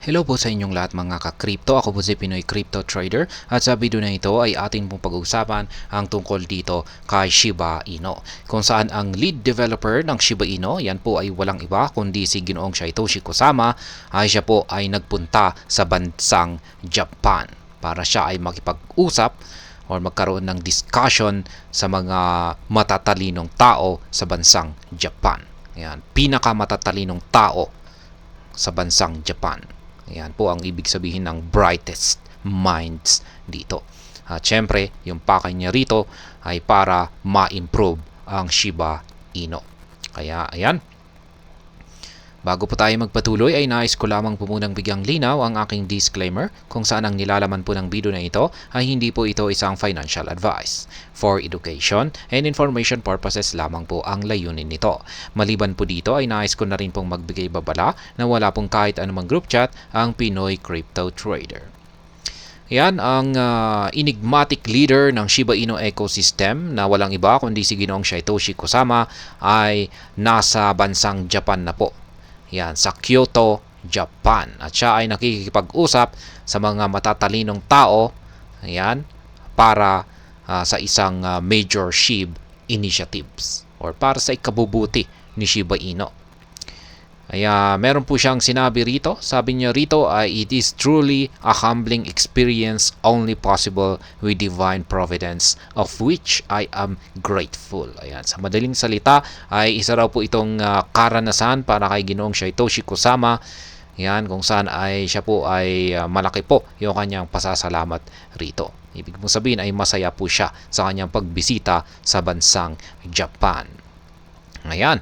Hello po sa inyong lahat mga ka-crypto. Ako po si Pinoy Crypto Trader at sa video na ito ay ating pong pag-uusapan ang tungkol dito kay Shiba Inu. Kung saan ang lead developer ng Shiba Inu, yan po ay walang iba kundi si Ginoong Satoshi Kusama, ay siya po ay nagpunta sa bansang Japan para siya ay makipag-usap or magkaroon ng discussion sa mga matatalinong tao sa bansang Japan. Yan, pinakamatatalino tao sa bansang Japan. Ayan po ang ibig sabihin ng brightest minds dito. At syempre, yung pakay niya rito ay para ma-improve ang Shiba Inu. Kaya ayan, bago po tayo magpatuloy ay nais ko lamang po munang bigyang linaw ang aking disclaimer kung saan ang nilalaman po ng video na ito ay hindi po ito isang financial advice. For education and information purposes lamang po ang layunin nito. Maliban po dito ay nais ko na rin pong magbigay babala na wala pong kahit anumang group chat ang Pinoy Crypto Trader. Yan ang enigmatic leader ng Shiba Inu ecosystem na walang iba kundi si Ginoong Satoshi Kusama ay nasa bansang Japan na po. Yan, sa Kyoto, Japan. At siya ay nakikipag-usap sa mga matatalinong tao, ayan, para sa isang major SHIB initiatives or para sa ikabubuti ni Shiba Inu. Kaya meron po siyang sinabi rito. Sabi niya rito ay it is truly a humbling experience only possible with divine providence of which I am grateful. Ayan, sa madaling salita ay isa raw po itong karanasan para kay Ginoong Satoshi Kusama. Yan, kung saan ay siya po ay malaki po yung kanyang pasasalamat rito. Ibig mong sabihin ay masaya po siya sa kanyang pagbisita sa bansang Japan. Ayan.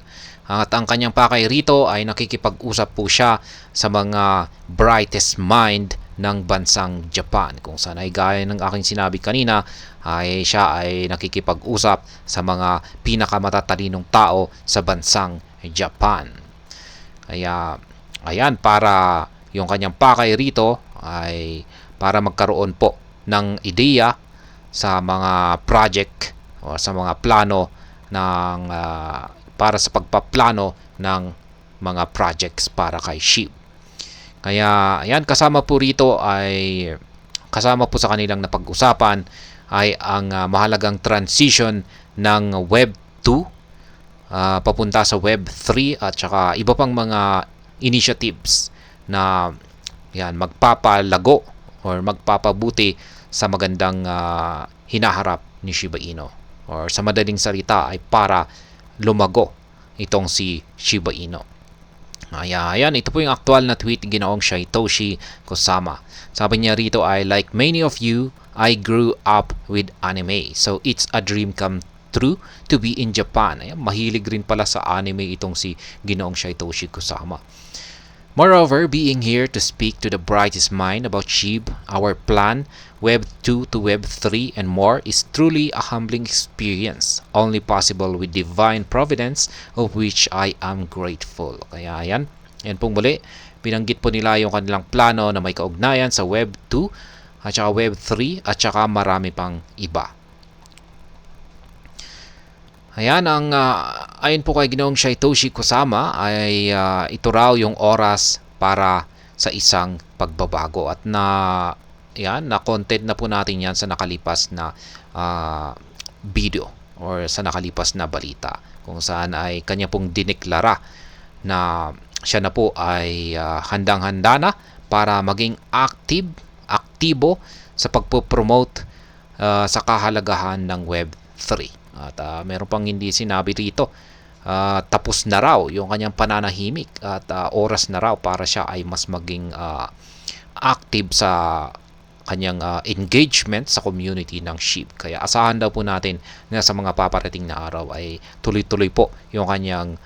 At ang kanyang pakay rito ay nakikipag-usap po siya sa mga brightest mind ng bansang Japan. Kung saan ay gaya ng aking sinabi kanina, ay siya ay nakikipag-usap sa mga pinakamatalinong tao sa bansang Japan. Kaya, ayan, para yung kanyang pakay rito ay para magkaroon po ng ideya sa mga project o sa mga plano ng para sa pagpaplano ng mga projects para kay SHIB. Kaya ayan, kasama po rito ay kasama po sa kanilang napag-usapan ay ang mahalagang transition ng Web 2 papunta sa Web 3 at saka iba pang mga initiatives na yan magpapalago or magpapabuti sa magandang hinaharap ni Shiba Inu. Or sa madaling salita ay para lumago itong si Shiba Inu. Ayan, ito po yung aktual na tweet Ginoong Satoshi Kusama. Sabi niya rito ay, like many of you, I grew up with anime. So it's a dream come true to be in Japan. Ayan, mahilig rin pala sa anime itong si Ginoong Satoshi Kusama. Moreover, being here to speak to the brightest mind about SHIB, our plan, Web 2 to Web 3 and more is truly a humbling experience, only possible with divine providence of which I am grateful. Kaya yan pong muli, binanggit po nila yung kanilang plano na may kaugnayan sa Web 2 at saka Web 3 at saka marami pang iba. Ayan, ayon po kay Ginoong Satoshi Kusama ay ito raw yung oras para sa isang pagbabago at na-content na po natin yan sa nakalipas na video or sa nakalipas na balita kung saan ay kanya pong dineklara na siya na po ay handang-handa na para maging aktibo sa pagpo-promote sa kahalagahan ng Web 3. At meron pang hindi sinabi rito, tapos na raw yung kanyang pananahimik at oras na raw para siya ay mas maging active sa kanyang engagement sa community ng SHIB. Kaya asahan daw po natin na sa mga paparating na araw ay tuloy-tuloy po yung kanyang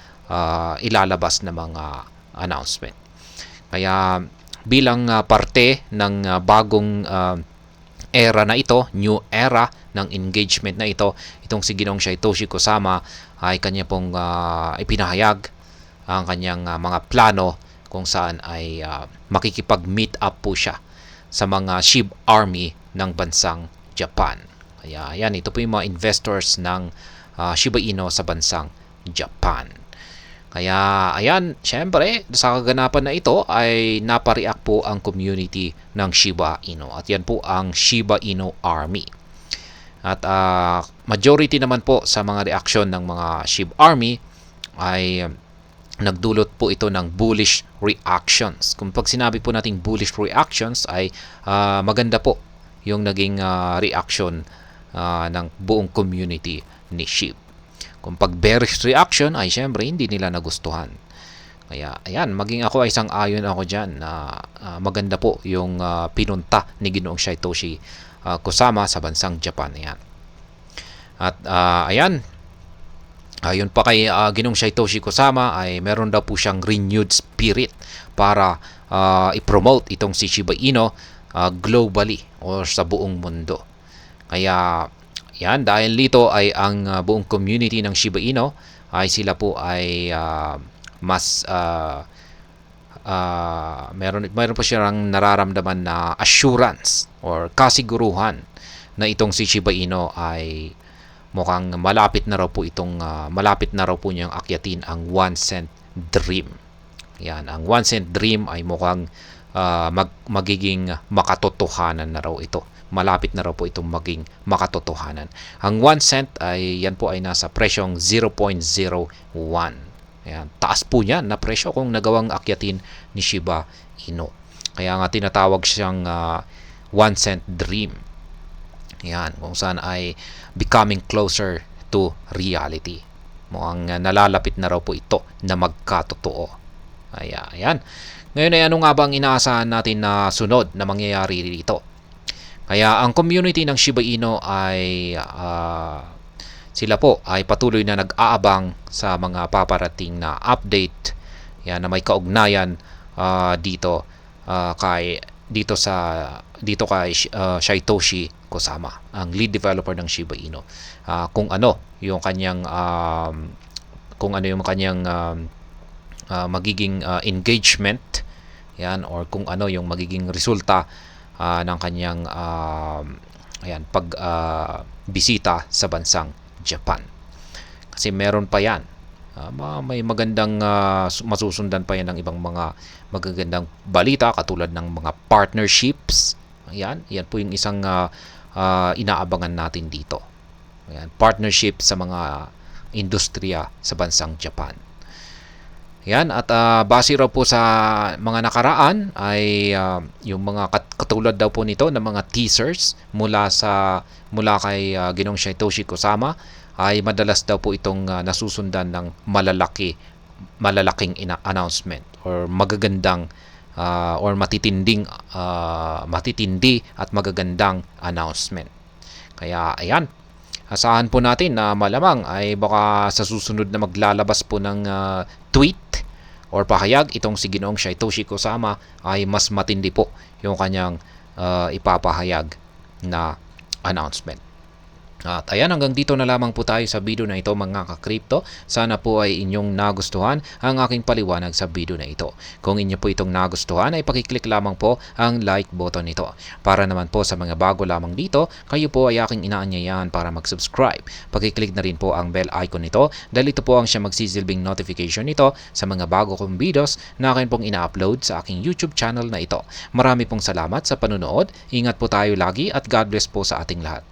ilalabas na mga announcement. Kaya bilang parte ng bagong era na ito, new era ng engagement na ito, itong si Ginoong Satoshi Kusama ay kanya pong ipinahayag ang kanyang mga plano kung saan ay makikipag-meet up po siya sa mga SHIB army ng bansang Japan. Kaya yan, ito po yung mga investors ng Shiba Inu sa bansang Japan. Kaya ayan, syempre sa kaganapan na ito ay napareact po ang community ng Shiba Inu. At yan po ang Shiba Inu Army. At majority naman po sa mga reaksyon ng mga Shiba Army ay nagdulot po ito ng bullish reactions. Kung pag sinabi po nating bullish reactions ay maganda po yung naging reaction ng buong community ni SHIB. Kung pag bearish reaction ay syempre hindi nila nagustuhan. Kaya ayan, maging ako ay sang-ayon ako dyan na maganda po yung pinunta ni Ginoong Satoshi Kusama sa bansang Japan. Ayan. At ayan, ayon pa kay Ginoong Satoshi Kusama ay meron daw po siyang renewed spirit para i-promote itong si Shiba Inu globally or sa buong mundo. Kaya yan, dahil dito ay ang buong community ng Shiba Inu ay sila po ay mas meron po siyang nararamdaman na assurance or kasiguruhan na itong si Shiba Inu ay mukhang malapit na raw po niyang akyatin ang 1 cent dream. Yan, ang 1 cent dream ay mukhang magiging makatotohanan na raw ito. Malapit na raw po itong maging makatotohanan. Ang 1 cent ay yan po ay nasa presyong 0.01. Ayan, taas po niyan na presyo kung nagawang akyatin ni Shiba Inu. Kaya nga tinatawag siyang 1 cent dream. Yan, kung saan ay becoming closer to reality. Mukhang nalalapit na raw po ito na magkatotoo. Ayan. Ngayon ay ano nga bang inaasahan natin na sunod na mangyayari dito? Kaya ang community ng Shiba Inu ay sila po ay patuloy na nag-aabang sa mga paparating na update yan na may kaugnayan dito kay Satoshi Kusama, ang lead developer ng Shiba Inu. Kung ano yung kanyang magiging engagement yan or kung ano yung magiging resulta ng kanyang bisita sa bansang Japan. Kasi meron pa yan. May magandang masusundan pa yan ng ibang mga magagandang balita katulad ng mga partnerships. Yan po yung isang inaabangan natin dito. Ayan, partnership sa mga industriya sa bansang Japan. Yan, at base raw po sa mga nakaraan ay yung mga katulad daw po nito ng mga teasers mula kay Ginoong Satoshi Kusama ay madalas daw po itong nasusundan ng malalaking announcement or magagandang or matitindi at magagandang announcement. Kaya ayan, asahan po natin na malamang ay baka sa susunod na maglalabas po ng tweet or pahayag itong si Ginoong Satoshi Kusama ay mas matindi po yung kanyang ipapahayag na announcement. At ayan, hanggang dito na lamang po tayo sa video na ito mga ka-crypto. Sana po ay inyong nagustuhan ang aking paliwanag sa video na ito. Kung inyo po itong nagustuhan ay pakiclick lamang po ang like button nito. Para naman po sa mga bago lamang dito, kayo po ay aking inaanyayahan para mag-subscribe. Pakiclick na rin po ang bell icon nito dahil ito po ang siya magsisilbing notification nito sa mga bago kong videos na akin pong ina-upload sa aking YouTube channel na ito. Marami pong salamat sa panunood. Ingat po tayo lagi at God bless po sa ating lahat.